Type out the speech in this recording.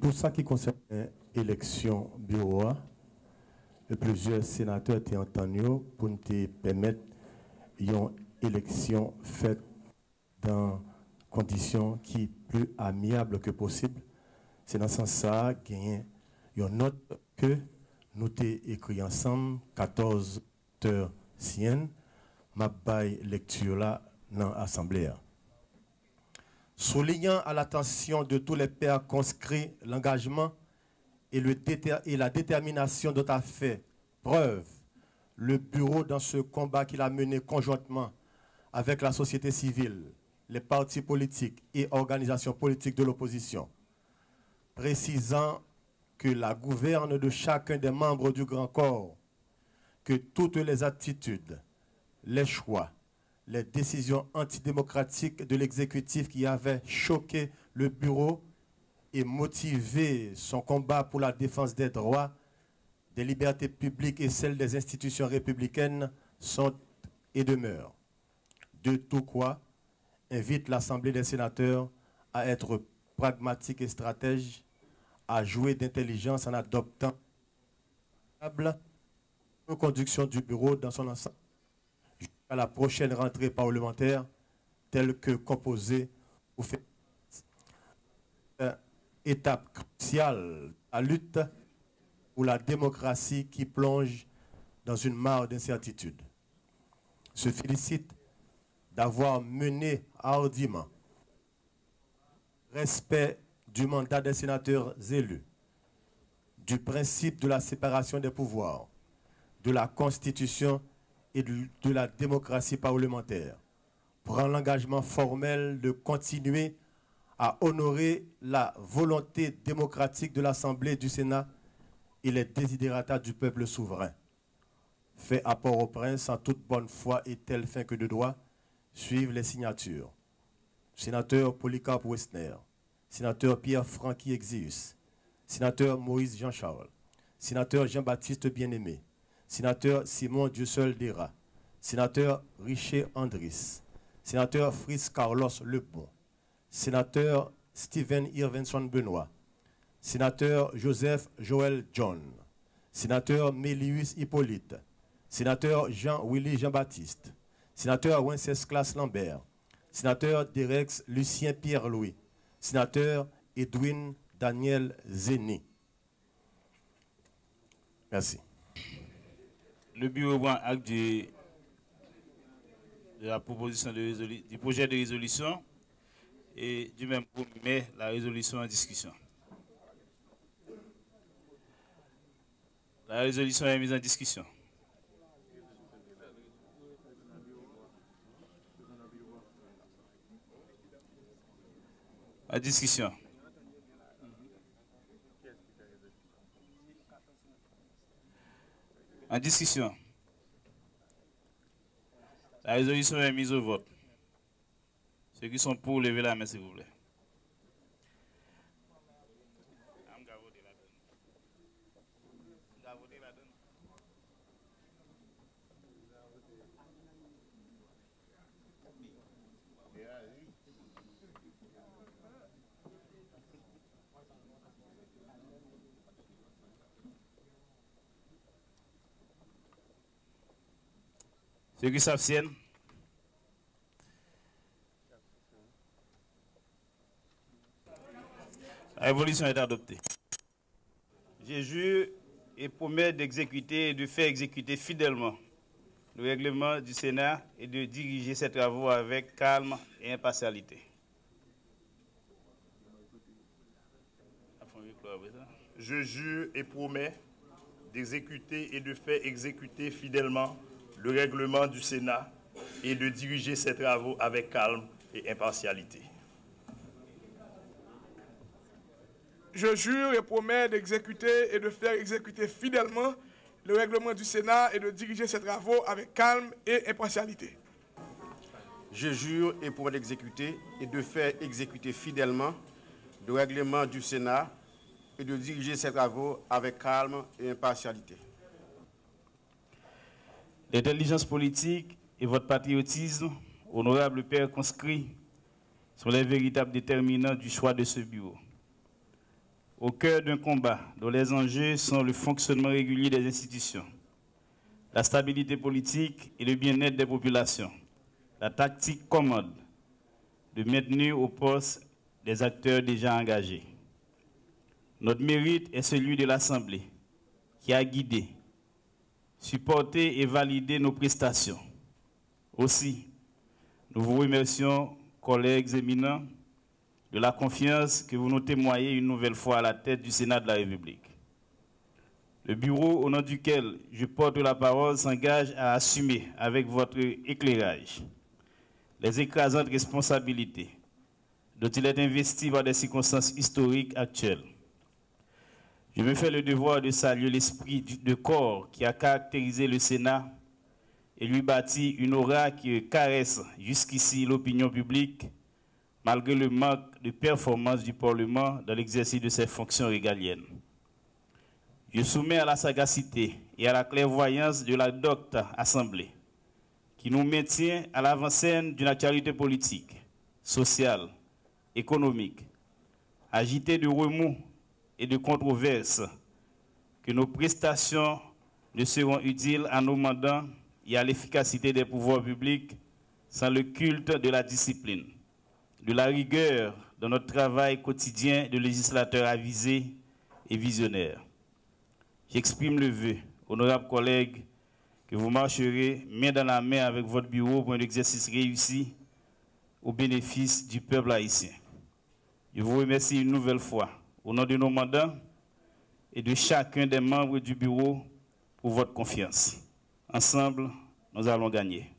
Pour ça qui concerne l'élection bureau, plusieurs sénateurs étaient entendus pour nous permettre une élection faite dans conditions qui plus amiables que possible. C'est dans ce sens qu'il y a une note que nous avons écrit ensemble, 14 heures siennes, ma baille lecture là dans l'Assemblée. Soulignant à l'attention de tous les pairs conscrits l'engagement et la détermination dont a fait preuve le bureau dans ce combat qu'il a mené conjointement avec la société civile, les partis politiques et organisations politiques de l'opposition, précisant que la gouverne de chacun des membres du grand corps, que toutes les attitudes, les choix, les décisions antidémocratiques de l'exécutif qui avaient choqué le bureau et motivé son combat pour la défense des droits, des libertés publiques et celles des institutions républicaines sont et demeurent. De tout quoi, invite l'Assemblée des sénateurs à être pragmatique et stratège, à jouer d'intelligence en adoptant la reconduction du bureau dans son ensemble jusqu'à la prochaine rentrée parlementaire telle que composée pour faire étape cruciale à la lutte pour la démocratie qui plonge dans une mare d'incertitude. Se félicite d'avoir mené hardiment respect du mandat des sénateurs élus, du principe de la séparation des pouvoirs, de la Constitution et de la démocratie parlementaire, prend l'engagement formel de continuer à honorer la volonté démocratique de l'Assemblée du Sénat et les désidérata du peuple souverain. Fait à Port-au-Prince en toute bonne foi et telle fin que de droit, suivent les signatures. Sénateur Polycarpe Westner, sénateur Pierre-Franqui Exius, sénateur Moïse Jean-Charles, sénateur Jean-Baptiste Bien-Aimé, sénateur Simon Dieuseul Dera, sénateur Richer Andris, sénateur Fritz Carlos Lebon, sénateur Stephen Irvinson Benoît, sénateur Joseph Joël John, sénateur Mélius Hippolyte, sénateur Jean-Willy Jean-Baptiste, sénateur Wenceslas Lambert, sénateur Derex Lucien Pierre-Louis, sénateur Edwin Daniel Zéné. Merci. Le bureau prend acte de la proposition du projet de résolution et du même coup met la résolution en discussion. La résolution est mise en discussion. En discussion. En discussion. La résolution est mise au vote. Ceux qui sont pour, levez la main, s'il vous plaît. Ceux qui s'abstiennent. La résolution est adoptée. Je jure et promets d'exécuter et de faire exécuter fidèlement le règlement du Sénat et de diriger ses travaux avec calme et impartialité. Je jure et promets d'exécuter et de faire exécuter fidèlement le règlement du Sénat et de diriger ses travaux avec calme et impartialité. Je jure et promets d'exécuter et de faire exécuter fidèlement le règlement du Sénat et de diriger ses travaux avec calme et impartialité. Je jure et promets d'exécuter et de faire exécuter fidèlement le règlement du Sénat et de diriger ses travaux avec calme et impartialité. L'intelligence politique et votre patriotisme, honorable père conscrit, sont les véritables déterminants du choix de ce bureau. au cœur d'un combat dont les enjeux sont le fonctionnement régulier des institutions, la stabilité politique et le bien-être des populations, la tactique commode de maintenir au poste des acteurs déjà engagés. Notre mérite est celui de l'Assemblée, qui a guidé, supporté et validé nos prestations. Aussi, nous vous remercions, collègues éminents, de la confiance que vous nous témoignez une nouvelle fois à la tête du Sénat de la République. Le bureau au nom duquel je porte la parole s'engage à assumer avec votre éclairage les écrasantes responsabilités dont il est investi par des circonstances historiques actuelles. Je me fais le devoir de saluer l'esprit de corps qui a caractérisé le Sénat et lui bâti une aura qui caresse jusqu'ici l'opinion publique, malgré le manque de performance du Parlement dans l'exercice de ses fonctions régaliennes. Je soumets à la sagacité et à la clairvoyance de la docte Assemblée, qui nous maintient à l'avant-scène d'une actualité politique, sociale, économique, agitée de remous et de controverses, que nos prestations ne seront utiles à nos mandats et à l'efficacité des pouvoirs publics sans le culte de la discipline, de la rigueur dans notre travail quotidien de législateur avisé et visionnaire. J'exprime le vœu, honorables collègues, que vous marcherez main dans la main avec votre bureau pour un exercice réussi au bénéfice du peuple haïtien. Je vous remercie une nouvelle fois au nom de nos mandats et de chacun des membres du bureau pour votre confiance. Ensemble, nous allons gagner.